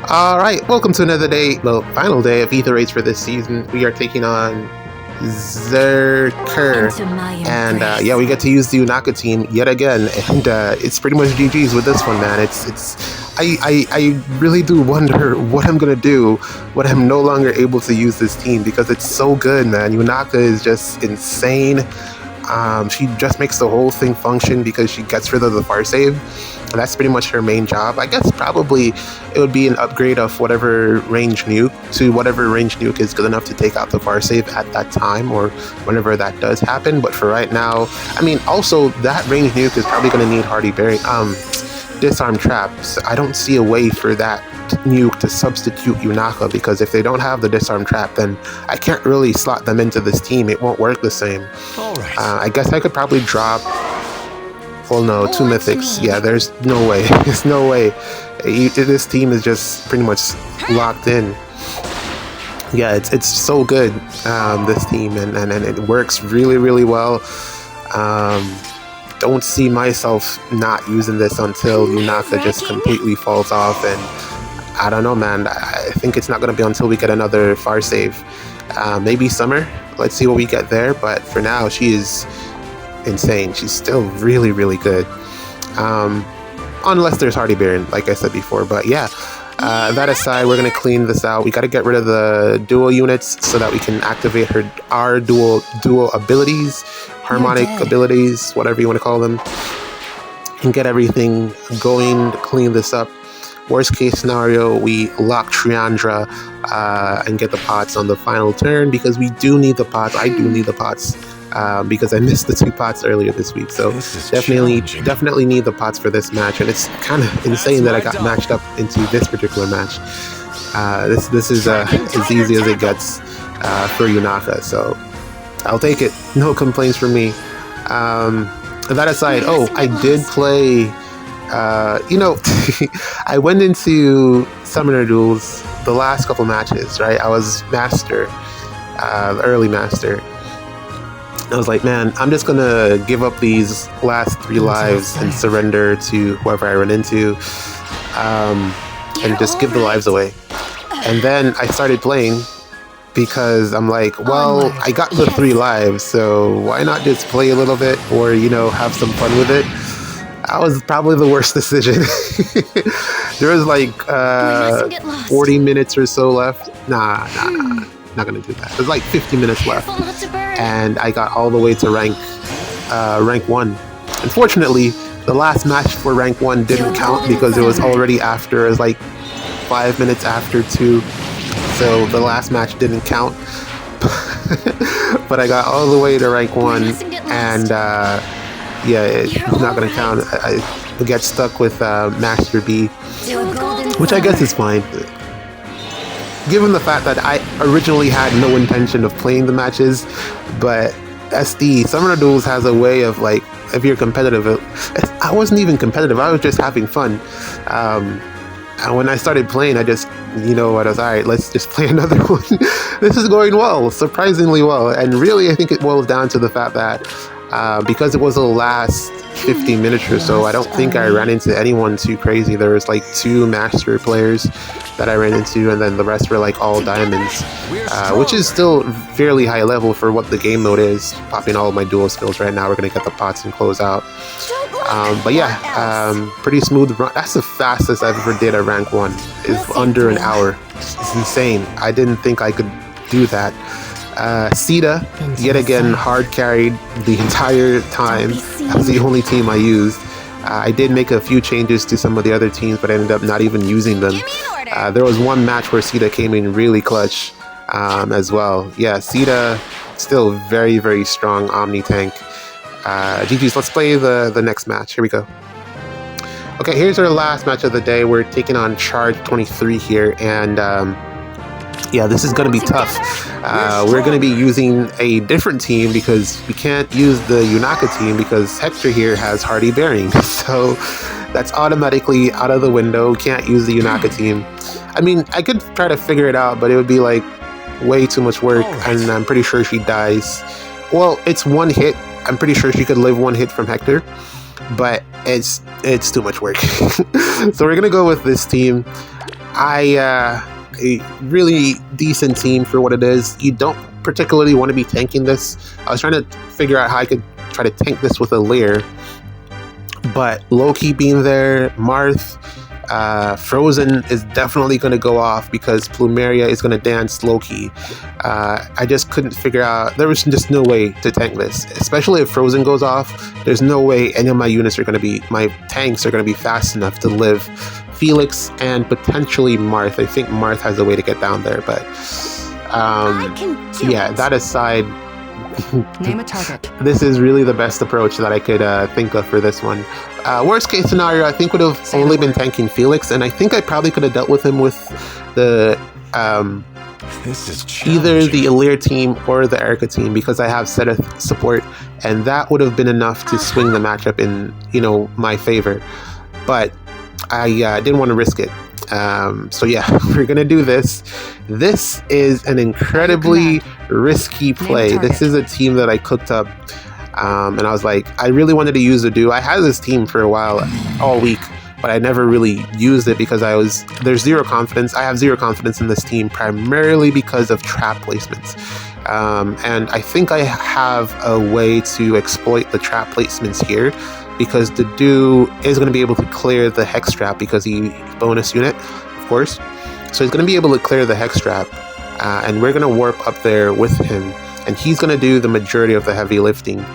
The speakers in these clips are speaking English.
Alright, welcome to another day, the final day of Ether rates for this season. We are taking on Zerker. And yeah, we get to use the Unaka team yet again. And it's pretty much GG's with this one, man. I really do wonder what I'm gonna do when I'm no longer able to use this team, because it's so good, man. Unaka is just insane. She just makes the whole thing function because she gets rid of the far save. And that's pretty much her main job. I guess probably it would be an upgrade of whatever range nuke to whatever range nuke is good enough to take out the far save at that time or whenever that does happen. But for right now, I mean, also that range nuke is probably going to need hardy bearing, disarm traps. I don't see a way for that nuke to substitute Unaka, because if they don't have the disarm trap, then I can't really slot them into this team. It won't work the same. All right. I guess I could probably drop. Well, no, 2 mythics. Yeah, there's no way. There's no way. This team is just pretty much locked in. Yeah, it's so good, this team, and it works really, really well. Don't see myself not using this until Unaka just completely falls off, and I don't know, man. I think it's not going to be until we get another far save. Maybe summer. Let's see what we get there, but for now, she is insane. She's still really, really good, unless there's hardy bearing, like I said before. But yeah, that aside, we're gonna clean this out. We got to get rid of the dual units so that we can activate our dual abilities, harmonic abilities, whatever you want to call them, and get everything going to clean this up. Worst case scenario, we lock Triandra and get the pots on the final turn, because we do need the pots. I do need the pots. Because I missed the 2 pots earlier this week, so definitely need the pots for this match. And it's kind of insane that I got matched up into this particular match. This is as easy as it gets for Unaka, so I'll take it. No complaints from me. That aside, I did play. I went into Summoner Duels the last couple matches, right? I was Master, early Master. I was like, man, I'm just gonna give up these last 3 lives and surrender to whoever I run into, and just give the lives away. And then I started playing, because I'm like, well, I got the 3 lives, so why not just play a little bit, or have some fun with it. That was probably the worst decision. There was like 40 minutes or so left. Nah. Not gonna do that. There's like 50 minutes left, and I got all the way to rank 1. Unfortunately, the last match for rank 1 didn't count because it was already after. It was like 5 minutes after 2, so the last match didn't count. But I got all the way to rank 1, and yeah, it's not gonna count. I get stuck with Master B, which I guess is fine, given the fact that I originally had no intention of playing the matches. But SD, Summoner Duels has a way of, like, if you're competitive, I wasn't even competitive, I was just having fun. And when I started playing, I just, I was, alright, let's just play another one. This is going well, surprisingly well. And really, I think it boils down to the fact that because it was the last 15 minutes or so, I don't think I ran into anyone too crazy. There was like 2 master players that I ran into, and then the rest were like all diamonds, which is still fairly high level for what the game mode is. Popping all of my dual skills right now. We're gonna get the pots and close out. But yeah, pretty smooth run. That's the fastest I've ever did a rank 1. Is under an hour. It's insane. I didn't think I could do that. Sita, yet again, hard carried the entire time. That was the only team I used. I did make a few changes to some of the other teams, but I ended up not even using them. There was one match where Sita came in really clutch as well. Yeah, Sita, still very, very strong Omni tank. GG's, let's play the next match. Here we go. Okay, here's our last match of the day. We're taking on Charge 23 here, and yeah, this is going to be tough. We're going to be using a different team because we can't use the Unaka team because Hector here has hardy bearing. So that's automatically out of the window. Can't use the Unaka team. I mean, I could try to figure it out, but it would be like way too much work, and I'm pretty sure she dies. Well, it's 1 hit. I'm pretty sure she could live 1 hit from Hector, but it's too much work. So we're going to go with this team. a really decent team for what it is. You don't particularly want to be tanking this. I was trying to figure out how I could try to tank this with a Leer, but Loki being there, Marth, Frozen is definitely going to go off because Plumeria is going to dance Loki. I just couldn't figure out, there was just no way to tank this, especially if Frozen goes off. There's no way any of my units are going to be, my tanks are going to be fast enough to live Felix and potentially Marth. I think Marth has a way to get down there, but yeah, that aside, name a target. This is really the best approach that I could think of for this one. Worst case scenario, I think would have only been tanking Felix, and I think I probably could have dealt with him with the This is either the Ather team or the Erica team, because I have Seteth support, and that would have been enough to swing the matchup in, you know, my favor. But I didn't want to risk it. So yeah, we're gonna do this. This is an incredibly risky play. This is a team that I cooked up, and I was like, I really wanted to use Dedue. I had this team for a while, all week, but I never really used it because there's zero confidence. I have zero confidence in this team, primarily because of trap placements. And I think I have a way to exploit the trap placements here, because Dedue is going to be able to clear the Hex Trap because he's bonus unit, of course. So he's going to be able to clear the Hex Trap, and we're going to warp up there with him, and he's going to do the majority of the heavy lifting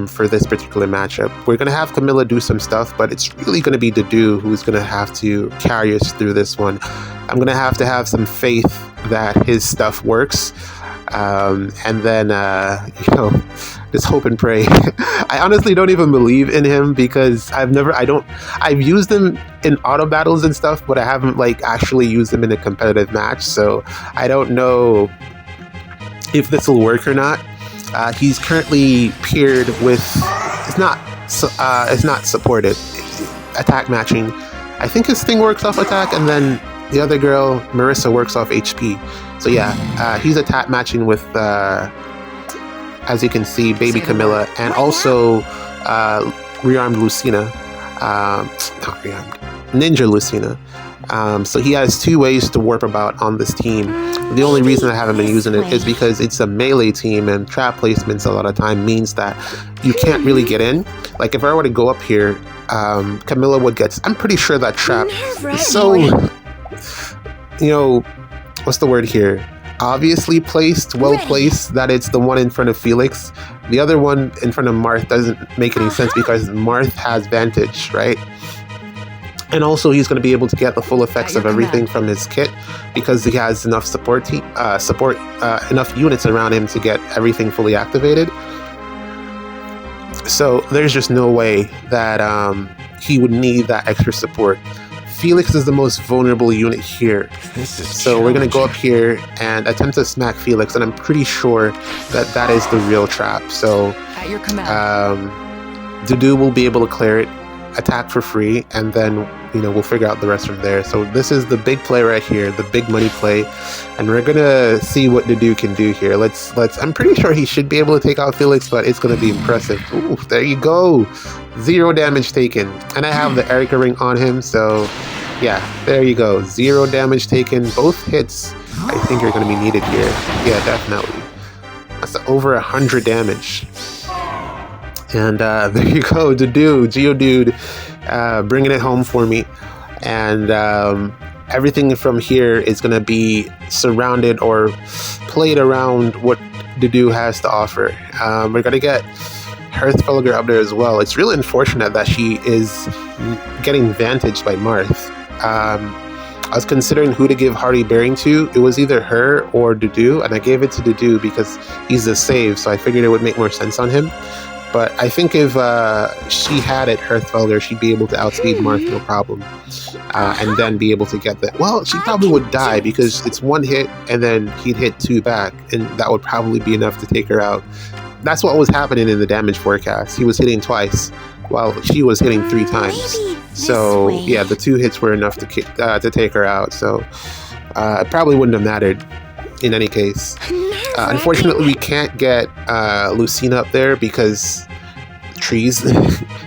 for this particular matchup. We're going to have Camilla do some stuff, but it's really going to be Dedue who's going to have to carry us through this one. I'm going to have some faith that his stuff works. And then, you know, just hope and pray. I honestly don't even believe in him because I've used him in auto battles and stuff, but I haven't like actually used him in a competitive match. So I don't know if this will work or not. He's currently paired with, it's not supported, attack matching. I think his thing works off attack, and then the other girl, Marissa, works off HP. So yeah, he's attack matching with, as you can see, Baby Camilla, and also rearmed Lucina. Not rearmed, Ninja Lucina. So he has two ways to warp about on this team. The only reason I haven't been using it is because it's a melee team, and trap placements a lot of time means that you can't really get in. Like if I were to go up here, Camilla would get, I'm pretty sure that trap is so, you know, what's the word here? Obviously placed, well placed, that it's the one in front of Felix. The other one in front of Marth doesn't make any sense because Marth has Vantage, right? And also he's going to be able to get the full effects of everything from his kit because he has enough enough units around him to get everything fully activated. So there's just no way that he would need that extra support. Felix is the most vulnerable unit here. So we're going to go up here and attempt to smack Felix, and I'm pretty sure that that is the real trap. So Dedue will be able to clear it, attack for free, and then, you know, we'll figure out the rest from there. So this is the big play right here, the big money play, and we're gonna see what Dedue can do here. Let's I'm pretty sure he should be able to take out Felix, but it's gonna be impressive. Ooh, there you go, 0 damage taken, and I have the Erica ring on him, so yeah, there you go, 0 damage taken. Both hits I think are gonna be needed here. Yeah, definitely. That's over 100 damage. And there you go, Dedue, Geodude, bringing it home for me. And everything from here is going to be surrounded or played around what Dedue has to offer. We're going to get Hearthfelger up there as well. It's really unfortunate that she is getting vantaged by Marth. I was considering who to give Hardy Bearing to. It was either her or Dedue, and I gave it to Dedue because he's the save, so I figured it would make more sense on him. But I think if she had it, Hearthfelger, she'd be able to outspeed Marth no problem. And then be able to get that. Well, she probably would die because it's 1 hit and then he'd hit 2 back. And that would probably be enough to take her out. That's what was happening in the damage forecast. He was hitting twice while she was hitting 3 times. So yeah, the 2 hits were enough to take her out. So it probably wouldn't have mattered in any case. Unfortunately, we can't get Lucina up there because trees.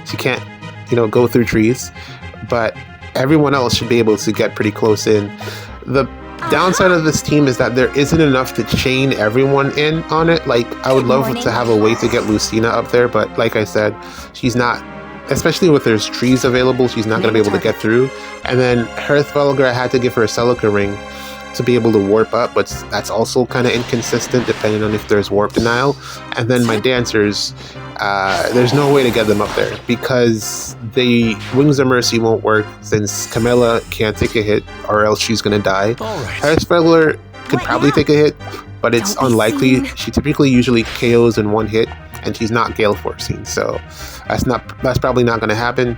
She can't, you know, go through trees. But everyone else should be able to get pretty close in. The downside of this team is that there isn't enough to chain everyone in on it. Like, I would love to have a way to get Lucina up there, but like I said, she's not, especially with there's trees available, she's not going to be able to get through. And then Hearthfelger, I had to give her a Celica ring to be able to warp up, but that's also kind of inconsistent depending on if there's warp denial. And then my dancers, there's no way to get them up there because the Wings of Mercy won't work since Camilla can't take a hit or else she's going to die. Hearthfelger could probably take a hit, but it's unlikely. She typically usually KOs in one hit, and she's not Gale Forcing, so that's probably not going to happen.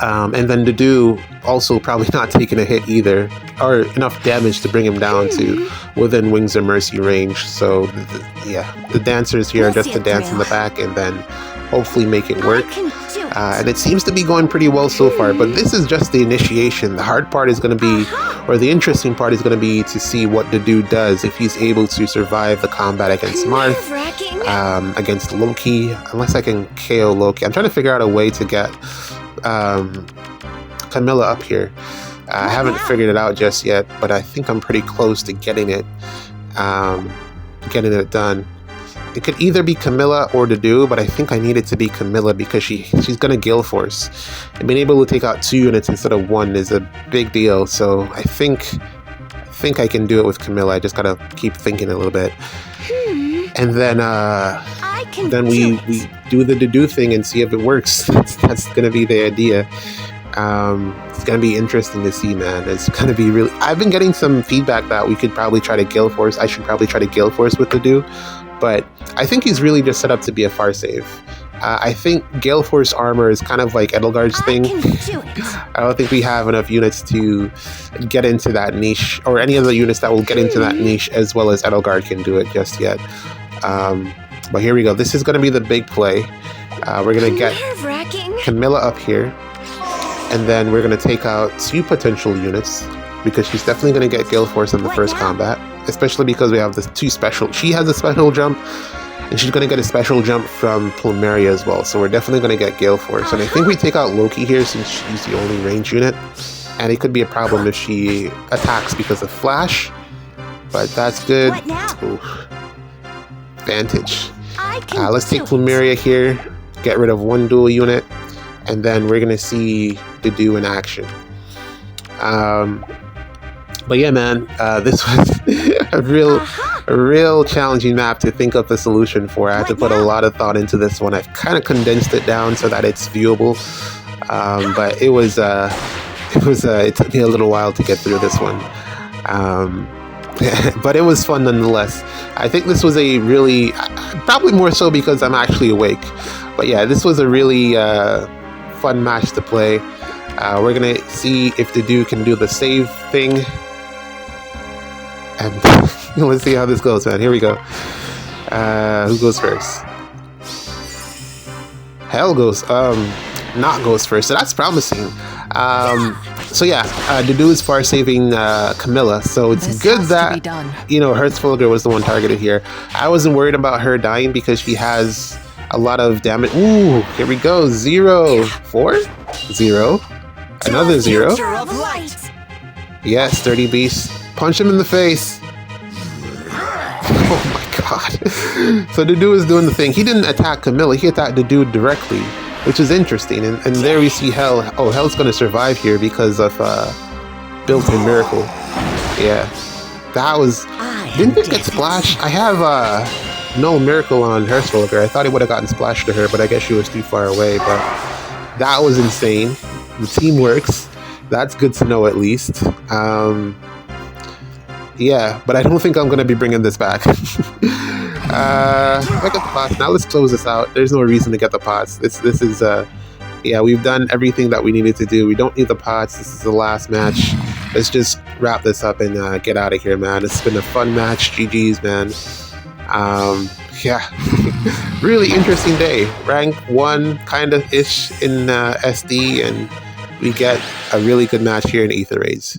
And then Dedue also probably not taking a hit either, or enough damage to bring him down to within Wings of Mercy range. So the dancers here are just to dance in the back and then hopefully make it work. And it seems to be going pretty well so far, but this is just the initiation. The hard part is going to be, or the interesting part is going to be to see what Dedue does if he's able to survive the combat against Marth, against Loki, unless I can KO Loki. I'm trying to figure out a way to get Camilla up here. I haven't figured it out just yet, but I think I'm pretty close to getting it done. It could either be Camilla or Dedue, but I think I need it to be Camilla because she's gonna Gale Force. And being able to take out 2 units instead of 1 is a big deal. So I think I can do it with Camilla. I just gotta keep thinking a little bit. And then we do the Dedue thing and see if it works. That's gonna be the idea. It's gonna be interesting to see, man. It's gonna be really. I've been getting some feedback that we could probably try to Gale Force. I should probably try to Gale Force with Dedue, but I think he's really just set up to be a far save. I think Gale Force armor is kind of like Edelgard's thing. I don't think we have enough units to get into that niche, or any other units that will get into that niche as well as Edelgard can do it just yet. But here we go. This is going to be the big play. We're going to get Camilla up here, and then we're going to take out 2 potential units because she's definitely going to get Gale Force in the first combat, especially because we have the 2 special. She has a special jump, and she's going to get a special jump from Plumeria as well. So we're definitely going to get Gale Force. And I think we take out Loki here since she's the only range unit, and it could be a problem if she attacks because of Flash, but that's good. Ooh. Vantage. Let's take Plumeria here, get rid of 1 dual unit, and then we're gonna see Dedue in action. But yeah, man, this was a real challenging map to think up a solution for. I had to put a lot of thought into this one. I've kind of condensed it down so that it's viewable, but it took me a little while to get through this one. But it was fun nonetheless. I think this was a really, probably more so because I'm actually awake. But yeah, this was a really fun match to play. We're gonna see if Dedue can do the save thing, and let's see how this goes, man. Here we go. Who goes first? Hell goes, not goes first, so that's promising. So yeah, Dedue is far saving Camilla, so it's good that, Hearthfelger was the one targeted here. I wasn't worried about her dying because she has a lot of damage. Ooh, here we go. 0, 4, 0, another 0. Yes, Sturdy Beast. Punch him in the face. Oh my god. So Dedue is doing the thing. He didn't attack Camilla, he attacked Dedue directly, which is interesting. And there we see Hell. Oh, Hell's going to survive here because of built-in miracle. Yeah, that was. Didn't it get splashed? I have no miracle on Hearthfelger. I thought it would have gotten splashed to her, but I guess she was too far away. But that was insane. The team works. That's good to know at least. Yeah, but I don't think I'm going to be bringing this back. I got the pots. Now let's close this out. There's no reason to get the pots. This is yeah, we've done everything that we needed to do. We don't need the pots. This is the last match. Let's just wrap this up and get out of here, man. It's been a fun match. GG's, man. Yeah, really interesting day. Rank 1 kind of ish in SD, and we get a really good match here in Aether Raids.